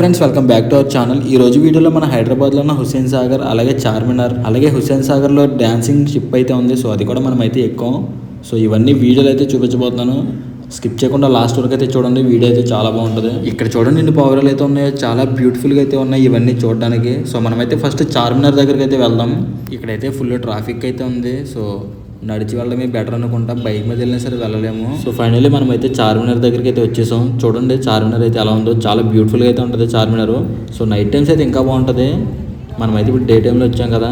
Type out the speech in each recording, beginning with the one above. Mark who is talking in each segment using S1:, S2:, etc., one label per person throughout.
S1: Friends, welcome back to our channel. ఈ రోజు వీడియోలో మన హైదరాబాద్లో ఉన్న హుస్సేన్ సాగర్, అలాగే చార్మినార్, అలాగే హుస్సేన్ సాగర్లో డాన్సింగ్ షిప్ అయితే ఉంది. సో అది కూడా మనం అయితే ఎక్కాం. సో ఇవన్నీ వీడియోలు అయితే చూపించబోతున్నాను. స్కిప్ చేయకుండా లాస్ట్ వరకు అయితే చూడండి. వీడియో అయితే చాలా బాగుంటుంది. ఇక్కడ చూడండి ఎన్ని పావురాలు అయితే ఉన్నాయో, చాలా బ్యూటిఫుల్గా అయితే ఉన్నాయి ఇవన్నీ చూడడానికి. సో మనమైతే ఫస్ట్ చార్మినార్ దగ్గరికి అయితే వెళ్దాం. ఇక్కడైతే ఫుల్ ట్రాఫిక్ అయితే ఉంది. సో నడిచి వెళ్ళడమే బెటర్ అనుకుంటా, బైక్ మీద వెళ్ళినా సరే వెళ్ళలేము. సో ఫైనల్లీ మనం అయితే చార్మినార్ దగ్గరికి అయితే వచ్చేసాం. చూడండి చార్మినార్ అయితే ఎలా ఉందో, చాలా బ్యూటిఫుల్గా అయితే ఉంటుంది చార్మినార్. సో నైట్ టైమ్స్ అయితే ఇంకా బాగుంటుంది. మనమైతే ఇప్పుడు డే టైంలో వచ్చాం కదా,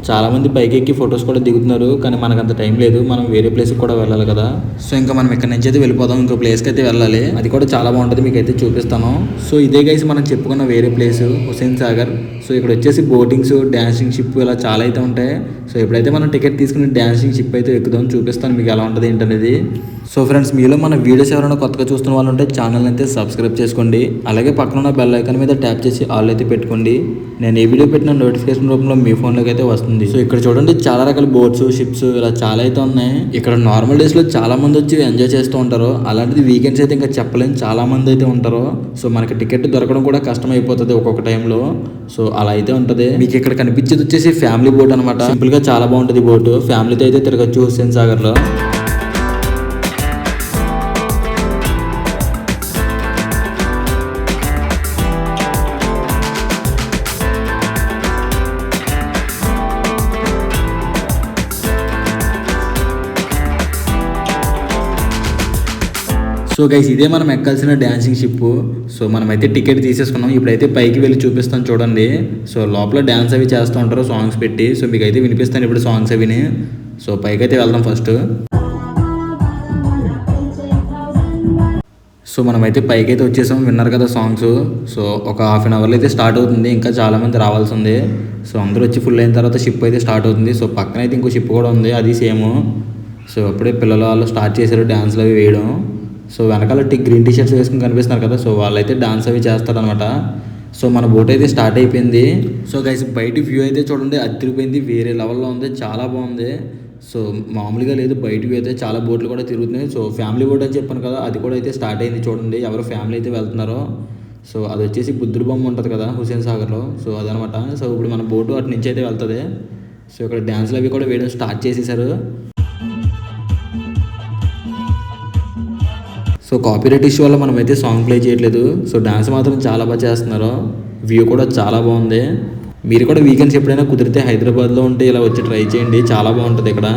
S1: చాలామంది బైక్ ఎక్కి ఫొటోస్ కూడా దిగుతున్నారు. కానీ మనకు అంత టైం లేదు, మనం వేరే ప్లేస్కి కూడా వెళ్ళాలి కదా. సో ఇంకా మనం ఇక్కడ నుంచి అయితే వెళ్ళిపోదాం, ఇంకో ప్లేస్కి అయితే వెళ్ళాలి. అది కూడా చాలా బాగుంటుంది, మీకు అయితే చూపిస్తాను. సో ఇదే గైస్ మనం చెప్పుకున్న వేరే ప్లేస్ హుస్సేన్ సాగర్. సో ఇక్కడ వచ్చేసి బోటింగ్స్, డాన్సింగ్ షిప్ ఇలా చాలా అయితే ఉంటాయి. సో ఇప్పుడైతే మనం టికెట్ తీసుకుని డాన్సింగ్ షిప్ అయితే ఎక్కుదాం, చూపిస్తాను మీకు ఎలా ఉంటుంది ఏంటనేది. సో ఫ్రెండ్స్, మీలో మన వీడియోస్ ఎవరైనా కొత్తగా చూస్తున్న వాళ్ళు ఉంటే ఛానల్ అయితే సబ్స్క్రైబ్ చేసుకోండి. అలాగే పక్కన ఉన్న బెల్ ఐకాన్ మీద ట్యాప్ చేసి ఆల్ అయితే పెట్టుకోండి. నేను ఏ వీడియో పెట్టిన నోటిఫికేషన్ రూపంలో మీ ఫోన్లోకి అయితే వస్తుంది. సో ఇక్కడ చూడండి చాలా రకాల బోట్స్, షిప్స్ ఇలా చాలా అయితే ఉన్నాయి. ఇక్కడ నార్మల్ డేస్లో చాలా మంది వచ్చి ఎంజాయ్ చేస్తూ ఉంటారు. అలాంటిది వీకెండ్స్ అయితే ఇంకా చెప్పలేని చాలా మంది అయితే ఉంటారు. సో మనకి టికెట్ దొరకడం కూడా కష్టం అయిపోతుంది ఒక్కొక్క టైంలో. సో అలా అయితే ఉంటుంది. మీకు ఇక్కడ కనిపించేది వచ్చేసి ఫ్యామిలీ బోట్ అనమాట. సింపుల్ గా చాలా బాగుంటుంది బోట్. ఫ్యామిలీతో అయితే తిరగచ్చు హుస్సేన్ సాగర్ లో. సో గైస్, ఇదే మనం ఎక్కాల్సిన డాన్సింగ్ షిప్. సో మనమైతే టికెట్ తీసేసుకున్నాం. ఇప్పుడైతే పైకి వెళ్ళి చూపిస్తాను చూడండి. సో లోపల డ్యాన్స్ అవి చేస్తూ ఉంటారు సాంగ్స్ పెట్టి. సో మీకు అయితే వినిపిస్తాను ఇప్పుడు సాంగ్స్ అవిని. సో పైకి అయితే వెళ్దాం ఫస్ట్. సో మనమైతే పైకి అయితే వచ్చేసాం. విన్నారు కదా సాంగ్స్. సో ఒక హాఫ్ అన్ అవర్లో అయితే స్టార్ట్ అవుతుంది. ఇంకా చాలామంది రావాల్సి ఉంది. సో అందరూ వచ్చి ఫుల్ అయిన తర్వాత షిప్ అయితే స్టార్ట్ అవుతుంది. సో పక్కన అయితే ఇంకో షిప్ కూడా ఉంది, అది సేమ్. సో అప్పుడే పిల్లలు వాళ్ళు స్టార్ట్ చేశారు డ్యాన్స్లు అవి వేయడం. సో వెనకాల గ్రీన్ టీ షర్ట్స్ వేసుకుని కనిపిస్తున్నారు కదా, సో వాళ్ళైతే డాన్స్ అవి చేస్తారనమాట. సో మన బోట్ అయితే స్టార్ట్ అయిపోయింది. సో గైస్, బయట వ్యూ అయితే చూడండి, అదిరిపోయింది, వేరే లెవెల్లో ఉంది, చాలా బాగుంది. సో మామూలుగా లేదు, బయట వ్యూ అయితే చాలా బోట్లు కూడా తిరుగుతున్నాయి. సో ఫ్యామిలీ బోట్ అని చెప్పాను కదా, అది కూడా అయితే స్టార్ట్ అయింది చూడండి. ఎవరు ఫ్యామిలీ అయితే వెళ్తున్నారో. సో అది వచ్చేసి బుద్ధుడి బొమ్మ ఉంటుంది కదా హుస్సేన్ సాగర్లో. సో అదనమాట. సో ఇప్పుడు మన బోటు అటు నుంచి అయితే వెళ్తుంది. సో ఇక్కడ డ్యాన్స్లు అవి కూడా వేయడం స్టార్ట్ చేసేసారు. సో కాపీరైట్ ఇష్యూ వల్ల మనమైతే సాంగ్ ప్లే చేయట్లేదు. సో డాన్స్ మాత్రం చాలా బాగా చేస్తున్నారు. వ్యూ కూడా చాలా బాగుంది. మీరు కూడా వీకెండ్స్ ఎప్పుడైనా కుదిరితే హైదరాబాద్లో ఉంటే ఇలా వచ్చి ట్రై చేయండి, చాలా బాగుంటుంది ఇక్కడ.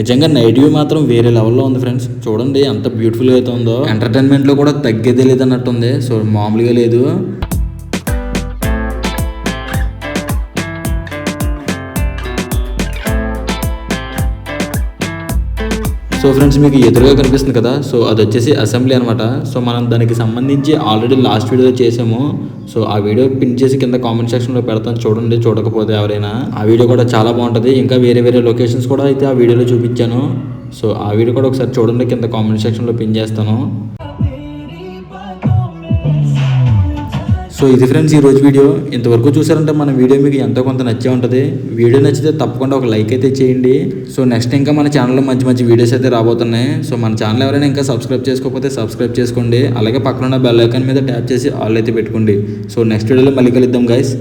S1: నిజంగా నైట్ వ్యూ మాత్రం వేరే లెవెల్లో ఉంది ఫ్రెండ్స్. చూడండి ఎంత బ్యూటిఫుల్గా అయితే ఉందో. ఎంటర్టైన్మెంట్లో కూడా తగ్గేదే లేదన్నట్టుంది. సో మామూలుగా లేదు. సో ఫ్రెండ్స్, మీకు ఎదురుగా కనిపిస్తుంది కదా, సో అది వచ్చేసి అసెంబ్లీ అనమాట. సో మనం దానికి సంబంధించి ఆల్రెడీ లాస్ట్ వీడియో చేసాము. సో ఆ వీడియో పిన్ చేసి కింద కామెంట్ సెక్షన్లో పెడతాను చూడండి, చూడకపోతే ఎవరైనా. ఆ వీడియో కూడా చాలా బాగుంటుంది. ఇంకా వేరే వేరే లొకేషన్స్ కూడా అయితే ఆ వీడియోలో చూపించాను. సో ఆ వీడియో కూడా ఒకసారి చూడండి, కింద కామెంట్ సెక్షన్లో పిన్ చేస్తాను. సో ఇది ఫ్రెండ్స్ ఈరోజు వీడియో. ఇంతవరకు చూసారంటే మన వీడియో మీకు ఎంతో కొంత నచ్చే ఉంటుంది. వీడియో నచ్చితే తప్పకుండా ఒక లైక్ అయితే చేయండి. సో నెక్స్ట్ ఇంకా మన ఛానల్లో మంచి మంచి వీడియోస్ అయితే రాబోతున్నాయి. సో మన ఛానల్ ఎవరైనా ఇంకా సబ్స్క్రైబ్ చేసుకోకపోతే సబ్స్క్రైబ్ చేసుకోండి. అలాగే పక్కన ఉన్న బెల్ ఐకాన్ మీద ట్యాప్ చేసి ఆల్ అయితే పెట్టుకోండి. సో నెక్స్ట్ వీడియోలో మళ్ళీ కలుద్దాం గైస్.